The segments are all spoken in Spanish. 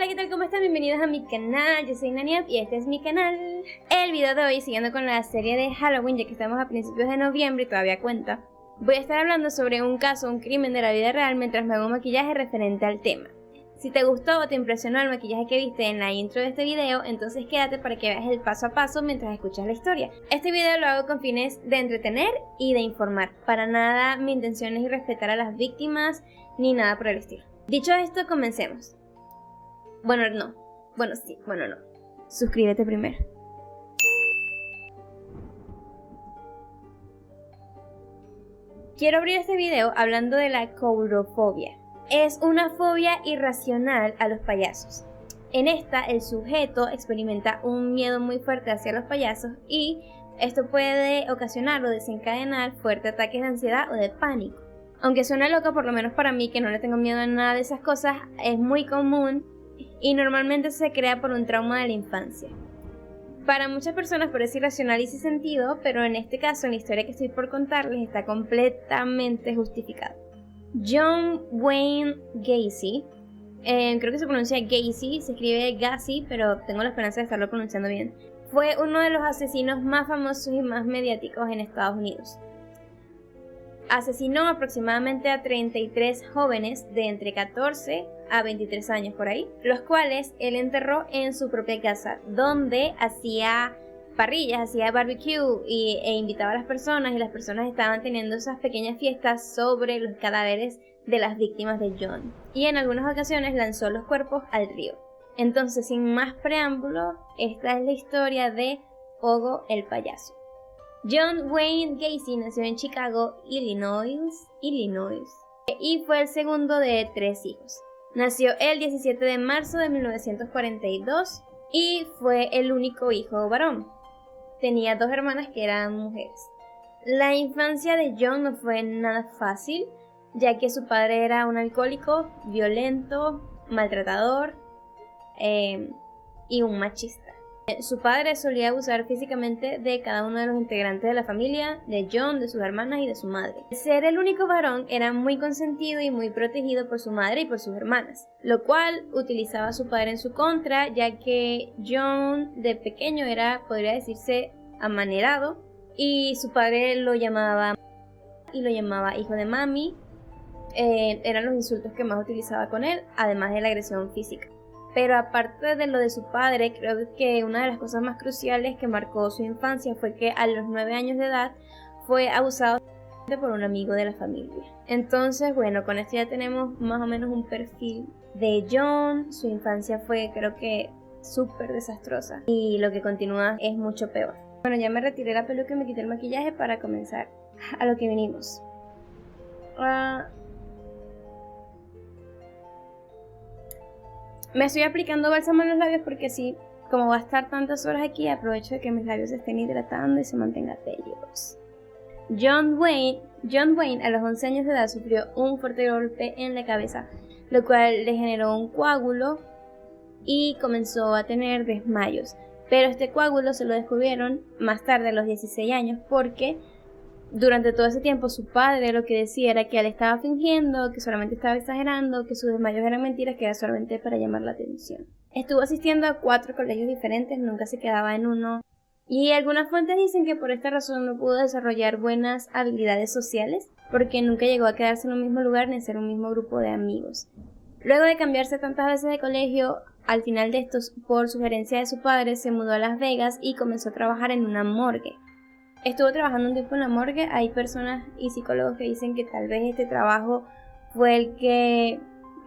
Hola, ¿qué tal? ¿Cómo están? Bienvenidos a mi canal, yo soy Nania y este es mi canal. El video de hoy, siguiendo con la serie de Halloween, ya que estamos a principios de noviembre y todavía cuenta, voy a estar hablando sobre un caso, un crimen de la vida real mientras me hago un maquillaje referente al tema. Si te gustó o te impresionó el maquillaje que viste en la intro de este video, entonces quédate para que veas el paso a paso mientras escuchas la historia. Este video lo hago con fines de entretener y de informar. Para nada mi intención es irrespetar a las víctimas ni nada por el estilo. Dicho esto, comencemos. Bueno, no. Bueno, sí. Bueno, no. Suscríbete primero. Quiero abrir este video hablando de la coulrofobia. Es una fobia irracional a los payasos. En esta, el sujeto experimenta un miedo muy fuerte hacia los payasos y esto puede ocasionar o desencadenar fuertes ataques de ansiedad o de pánico. Aunque suene loco, por lo menos para mí, que no le tengo miedo a nada de esas cosas, es muy común y normalmente se crea por un trauma de la infancia. Para muchas personas parece irracional y sin sentido, pero en este caso, en la historia que estoy por contarles, está completamente justificado. John Wayne Gacy, creo que se pronuncia Gacy, se escribe Gacy, pero tengo la esperanza de estarlo pronunciando bien, fue uno de los asesinos más famosos y más mediáticos en Estados Unidos. Asesinó aproximadamente a 33 jóvenes de entre 14 a 23 años por ahí, los cuales él enterró en su propia casa, donde hacía parrillas, hacía barbecue e invitaba a las personas, y las personas estaban teniendo esas pequeñas fiestas sobre los cadáveres de las víctimas de John, y en algunas ocasiones lanzó los cuerpos al río. Entonces, sin más preámbulo, esta es la historia de Pogo el payaso. John Wayne Gacy nació en Chicago, Illinois, y fue el segundo de 3 hijos. Nació el 17 de marzo de 1942 y fue el único hijo varón. Tenía 2 hermanas que eran mujeres. La infancia de John no fue nada fácil, ya que su padre era un alcohólico, violento, maltratador y un machista. Su padre solía abusar físicamente de cada uno de los integrantes de la familia, de John, de sus hermanas y de su madre. Al ser el único varón, era muy consentido y muy protegido por su madre y por sus hermanas, lo cual utilizaba a su padre en su contra, ya que John de pequeño era, podría decirse, amanerado, y su padre lo llamaba hijo de mami. Eran los insultos que más utilizaba con él, además de la agresión física. Pero aparte de lo de su padre, creo que una de las cosas más cruciales que marcó su infancia fue que a los 9 años de edad fue abusado por un amigo de la familia. Entonces, bueno, con esto ya tenemos más o menos un perfil de John. Su infancia fue, creo que, súper desastrosa, y lo que continúa es mucho peor. Bueno, ya me retiré la peluca y me quité el maquillaje para comenzar a lo que vinimos. Me estoy aplicando bálsamo en los labios porque así, como va a estar tantas horas aquí, aprovecho de que mis labios se estén hidratando y se mantengan bellos. John Wayne a los 11 años de edad sufrió un fuerte golpe en la cabeza, lo cual le generó un coágulo y comenzó a tener desmayos. Pero este coágulo se lo descubrieron más tarde, a los 16 años, porque durante todo ese tiempo su padre lo que decía era que él estaba fingiendo, que solamente estaba exagerando, que sus desmayos eran mentiras, que era solamente para llamar la atención. Estuvo asistiendo a 4 colegios diferentes, nunca se quedaba en uno, y algunas fuentes dicen que por esta razón no pudo desarrollar buenas habilidades sociales, porque nunca llegó a quedarse en un mismo lugar ni hacer un mismo grupo de amigos. Luego de cambiarse tantas veces de colegio, al final de estos, por sugerencia de su padre, se mudó a Las Vegas y comenzó a trabajar en una morgue. Estuvo trabajando un tiempo en la morgue. Hay personas y psicólogos que dicen que tal vez este trabajo fue el que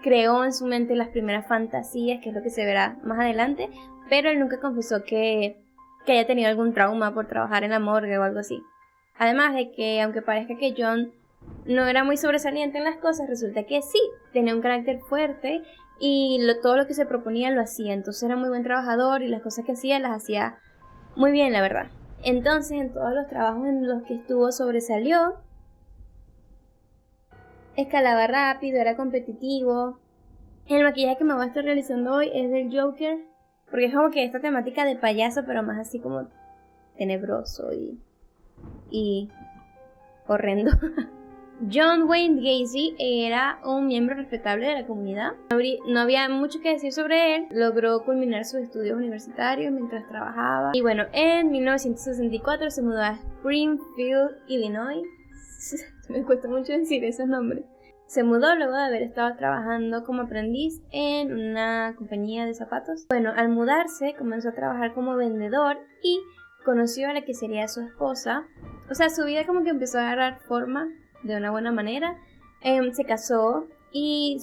creó en su mente las primeras fantasías, que es lo que se verá más adelante, pero él nunca confesó que haya tenido algún trauma por trabajar en la morgue o algo así. Además de que, aunque parezca que John no era muy sobresaliente en las cosas, resulta que sí, tenía un carácter fuerte y todo lo que se proponía lo hacía. Entonces era muy buen trabajador y las cosas que hacía las hacía muy bien, la verdad. Entonces, en todos los trabajos en los que estuvo sobresalió, escalaba rápido, era competitivo. El maquillaje que me voy a estar realizando hoy es del Joker, porque es como que esta temática de payaso, pero más así como tenebroso y horrendo. John Wayne Gacy era un miembro respetable de la comunidad. No había mucho que decir sobre él. Logró culminar sus estudios universitarios mientras trabajaba. Y bueno, en 1964 se mudó a Springfield, Illinois. Me cuesta mucho decir esos nombres. Se mudó luego de haber estado trabajando como aprendiz en una compañía de zapatos. Bueno, al mudarse comenzó a trabajar como vendedor y conoció a la que sería su esposa. O sea, su vida como que empezó a agarrar forma de una buena manera. Se casó y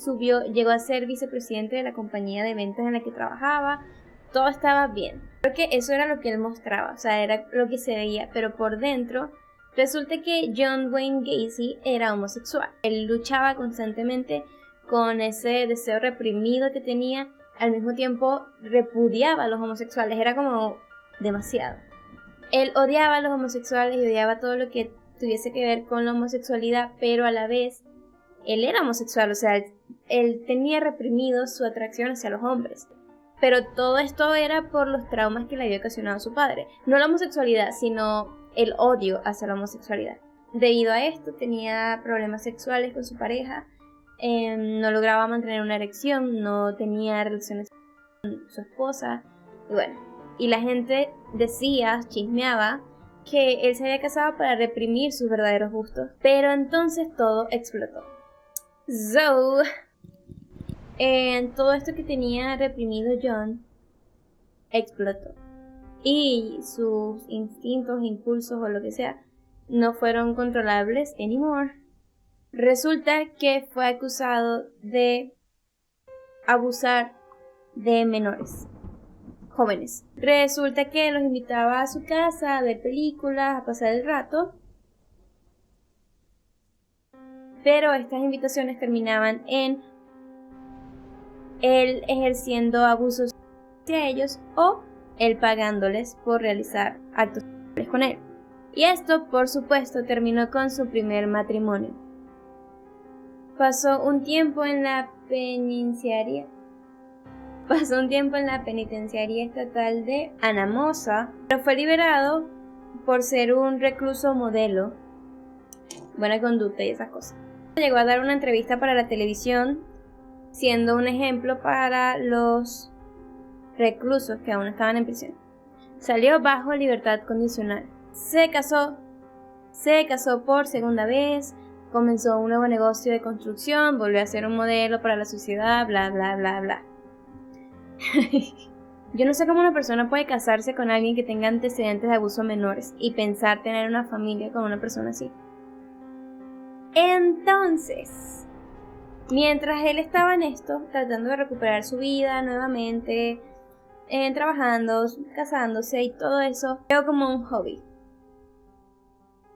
llegó a ser vicepresidente de la compañía de ventas en la que trabajaba. Todo estaba bien. Creo que eso era lo que él mostraba, o sea, era lo que se veía, pero por dentro resulta que John Wayne Gacy era homosexual. Él luchaba constantemente con ese deseo reprimido que tenía, al mismo tiempo repudiaba a los homosexuales, era como demasiado. Él odiaba a los homosexuales y odiaba todo lo que tuviese que ver con la homosexualidad, pero a la vez él era homosexual, o sea, él tenía reprimido su atracción hacia los hombres. Pero todo esto era por los traumas que le había ocasionado su padre. No la homosexualidad, sino el odio hacia la homosexualidad. Debido a esto tenía problemas sexuales con su pareja, no lograba mantener una erección, no tenía relaciones con su esposa, y bueno, y la gente decía, chismeaba, que él se había casado para reprimir sus verdaderos gustos, pero entonces todo explotó. Todo esto que tenía reprimido John explotó. Y sus instintos, impulsos o lo que sea no fueron controlables anymore. Resulta que fue acusado de abusar de menores, jóvenes. Resulta que los invitaba a su casa a ver películas, a pasar el rato. Pero estas invitaciones terminaban en él ejerciendo abusos hacia ellos o él pagándoles por realizar actos sexuales con él. Y esto, por supuesto, terminó con su primer matrimonio. Pasó un tiempo en la penitenciaría estatal de Anamosa, pero fue liberado por ser un recluso modelo, buena conducta y esas cosas. Llegó a dar una entrevista para la televisión, siendo un ejemplo para los reclusos que aún estaban en prisión. Salió bajo libertad condicional. Se casó por segunda vez, comenzó un nuevo negocio de construcción, volvió a ser un modelo para la sociedad, bla bla bla bla. Yo no sé cómo una persona puede casarse con alguien que tenga antecedentes de abuso menores y pensar tener una familia con una persona así. Entonces, mientras él estaba en esto, tratando de recuperar su vida nuevamente, trabajando, casándose y todo eso, veo como un hobby,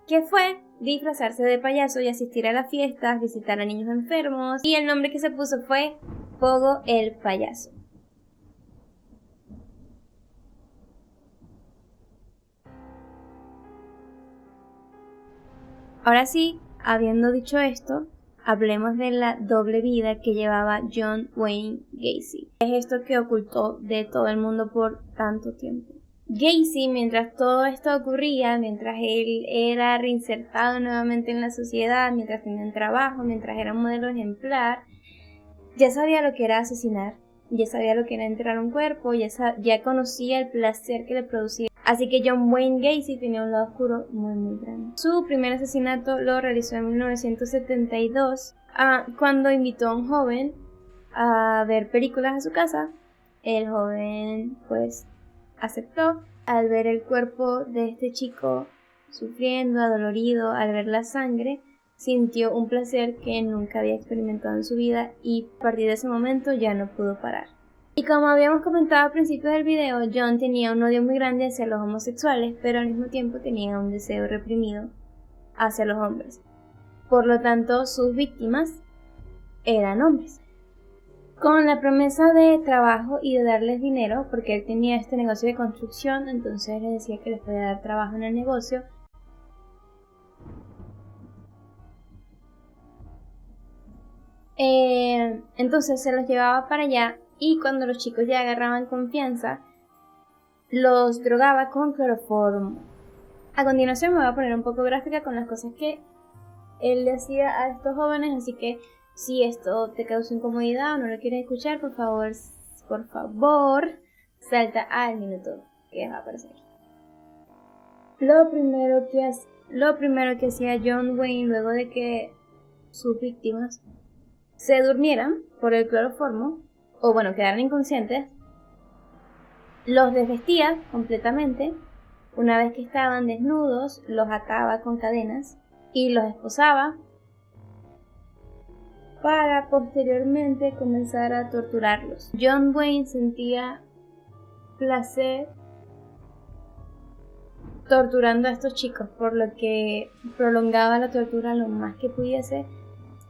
que fue disfrazarse de payaso y asistir a las fiestas, visitar a niños enfermos, y el nombre que se puso fue Pogo el Payaso. Ahora sí, habiendo dicho esto, hablemos de la doble vida que llevaba John Wayne Gacy. Es esto que ocultó de todo el mundo por tanto tiempo. Gacy, mientras todo esto ocurría, mientras él era reinsertado nuevamente en la sociedad, mientras tenía un trabajo, mientras era un modelo ejemplar, ya sabía lo que era asesinar, ya sabía lo que era enterrar un cuerpo, ya conocía el placer que le producía. Así que John Wayne Gacy tenía un lado oscuro muy muy grande. Su primer asesinato lo realizó en 1972, cuando invitó a un joven a ver películas a su casa. El joven pues aceptó. Al ver el cuerpo de este chico sufriendo, adolorido, al ver la sangre, sintió un placer que nunca había experimentado en su vida y a partir de ese momento ya no pudo parar. Y como habíamos comentado al principio del video, John tenía un odio muy grande hacia los homosexuales, pero al mismo tiempo tenía un deseo reprimido hacia los hombres. Por lo tanto, sus víctimas eran hombres. Con la promesa de trabajo y de darles dinero, porque él tenía este negocio de construcción, entonces les decía que les podía dar trabajo en el negocio. Entonces se los llevaba para allá. Y cuando los chicos ya agarraban confianza, los drogaba con cloroformo. A continuación me voy a poner un poco gráfica con las cosas que él le hacía a estos jóvenes, así que si esto te causa incomodidad o no lo quieres escuchar, por favor, salta al minuto que va a aparecer. Lo primero que hacía John Wayne luego de que sus víctimas se durmieran por el cloroformo, o bueno, quedaran inconscientes, los desvestía completamente. Una vez que estaban desnudos, los ataba con cadenas y los esposaba para posteriormente comenzar a torturarlos. John Wayne sentía placer torturando a estos chicos, por lo que prolongaba la tortura lo más que pudiese.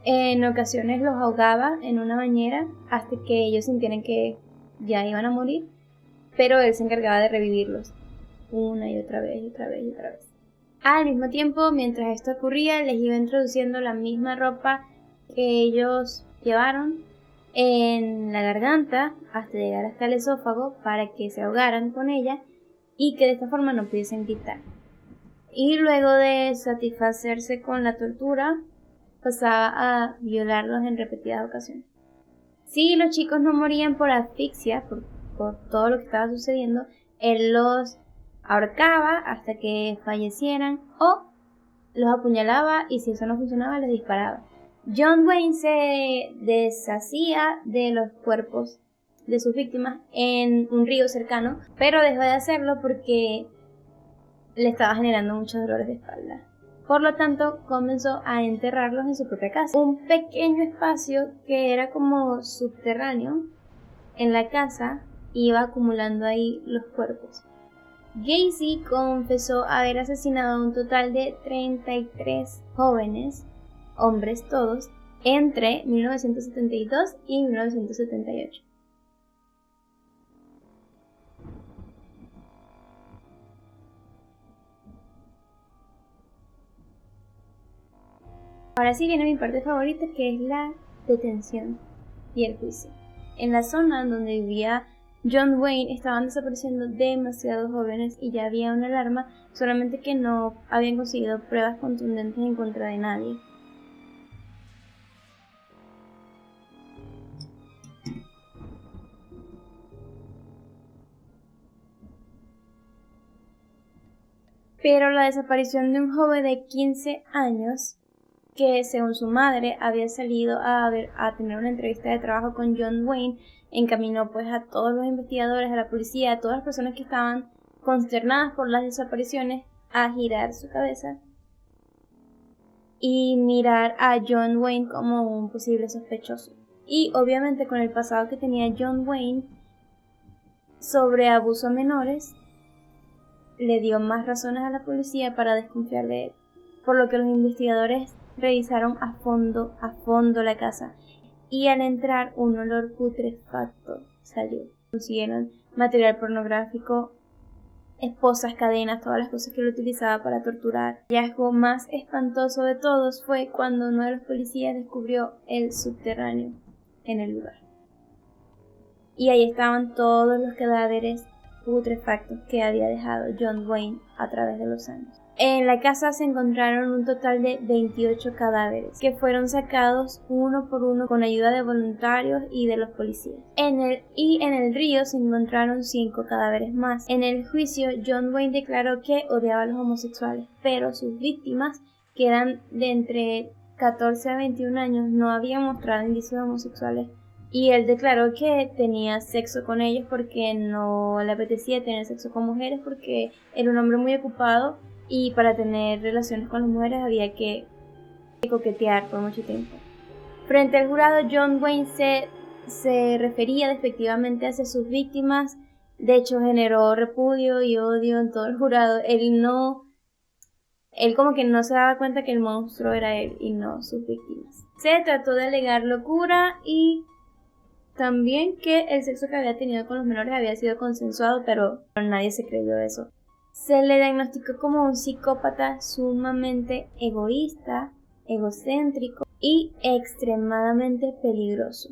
En ocasiones los ahogaba en una bañera hasta que ellos sintieran que ya iban a morir, pero él se encargaba de revivirlos una y otra vez y otra vez y otra vez. Al mismo tiempo, mientras esto ocurría, les iba introduciendo la misma ropa que ellos llevaron en la garganta hasta llegar hasta el esófago para que se ahogaran con ella y que de esta forma no pudiesen gritar. Y luego de satisfacerse con la tortura, pasaba a violarlos en repetidas ocasiones. Si los chicos no morían por asfixia, por todo lo que estaba sucediendo, él los ahorcaba hasta que fallecieran o los apuñalaba, y si eso no funcionaba les disparaba. John Wayne se deshacía de los cuerpos de sus víctimas en un río cercano, pero dejó de hacerlo porque le estaba generando muchos dolores de espalda. Por lo tanto, comenzó a enterrarlos en su propia casa. Un pequeño espacio que era como subterráneo en la casa iba acumulando ahí los cuerpos. Gacy confesó haber asesinado a un total de 33 jóvenes, hombres todos, entre 1972 y 1978. Ahora sí viene mi parte favorita, que es la detención y el juicio. En la zona donde vivía John Wayne estaban desapareciendo demasiados jóvenes y ya había una alarma, solamente que no habían conseguido pruebas contundentes en contra de nadie. Pero la desaparición de un joven de 15 años, que según su madre había salido a tener una entrevista de trabajo con John Wayne, encaminó pues a todos los investigadores, a la policía, a todas las personas que estaban consternadas por las desapariciones, a girar su cabeza y mirar a John Wayne como un posible sospechoso. Y obviamente con el pasado que tenía John Wayne sobre abuso a menores, le dio más razones a la policía para desconfiar de él, por lo que los investigadores revisaron a fondo la casa, y al entrar un olor putrefacto salió. Consiguieron material pornográfico, esposas, cadenas, todas las cosas que él utilizaba para torturar. El hallazgo más espantoso de todos fue cuando uno de los policías descubrió el subterráneo en el lugar. Y ahí estaban todos los cadáveres putrefactos que había dejado John Wayne a través de los años. En la casa se encontraron un total de 28 cadáveres que fueron sacados uno por uno con ayuda de voluntarios y de los policías. En el río se encontraron 5 cadáveres más. En el juicio, John Wayne declaró que odiaba a los homosexuales, pero sus víctimas, que eran de entre 14 a 21 años, no habían mostrado indicios homosexuales. Y él declaró que tenía sexo con ellos porque no le apetecía tener sexo con mujeres, porque era un hombre muy ocupado y para tener relaciones con las mujeres había que coquetear por mucho tiempo. Frente al jurado, John Wayne se refería despectivamente hacia sus víctimas. De hecho, generó repudio y odio en todo el jurado. Él como que no se daba cuenta que el monstruo era él y no sus víctimas. Se trató de alegar locura y también que el sexo que había tenido con los menores había sido consensuado, pero nadie se creyó eso. Se le diagnosticó como un psicópata sumamente egoísta, egocéntrico y extremadamente peligroso.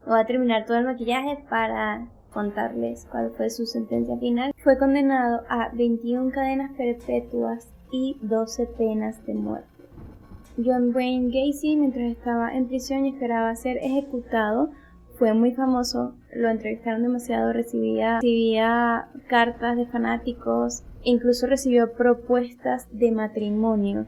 Voy a terminar todo el maquillaje para contarles cuál fue su sentencia final. Fue condenado a 21 cadenas perpetuas y 12 penas de muerte. John Wayne Gacy, mientras estaba en prisión y esperaba ser ejecutado, fue muy famoso, lo entrevistaron demasiado, recibía cartas de fanáticos, incluso recibió propuestas de matrimonio.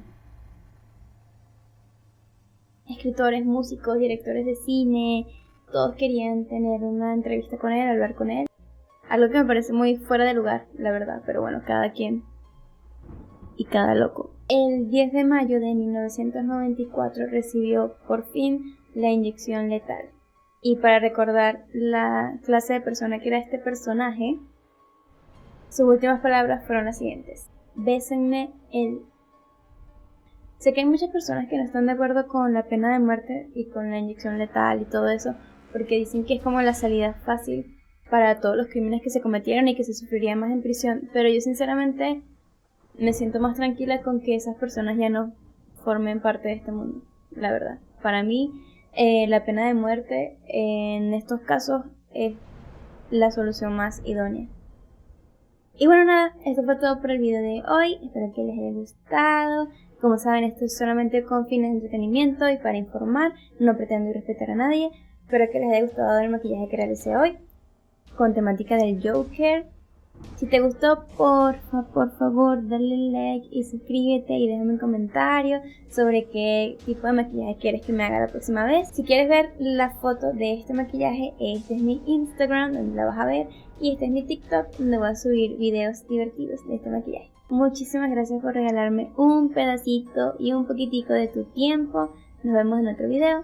Escritores, músicos, directores de cine, todos querían tener una entrevista con él, hablar con él. Algo que me parece muy fuera de lugar, la verdad, pero bueno, cada quien y cada loco. El 10 de mayo de 1994 recibió por fin la inyección letal. Y para recordar la clase de persona que era este personaje, sus últimas palabras fueron las siguientes: bésenme el... Sé que hay muchas personas que no están de acuerdo con la pena de muerte y con la inyección letal y todo eso, porque dicen que es como la salida fácil para todos los crímenes que se cometieron y que se sufriría más en prisión, pero yo sinceramente me siento más tranquila con que esas personas ya no formen parte de este mundo, la verdad. Para mí, la pena de muerte en estos casos es la solución más idónea. Y bueno, nada, esto fue todo por el video de hoy. Espero que les haya gustado. Como saben, esto es solamente con fines de entretenimiento y para informar. No pretendo irrespetar a nadie. Espero que les haya gustado el maquillaje que realicé hoy, con temática del Joker. Si te gustó, por favor, dale like y suscríbete y déjame un comentario sobre qué tipo de maquillaje quieres que me haga la próxima vez. Si quieres ver la foto de este maquillaje, este es mi Instagram, donde la vas a ver, y este es mi TikTok, donde voy a subir videos divertidos de este maquillaje. Muchísimas gracias por regalarme un pedacito y un poquitico de tu tiempo. Nos vemos en otro video.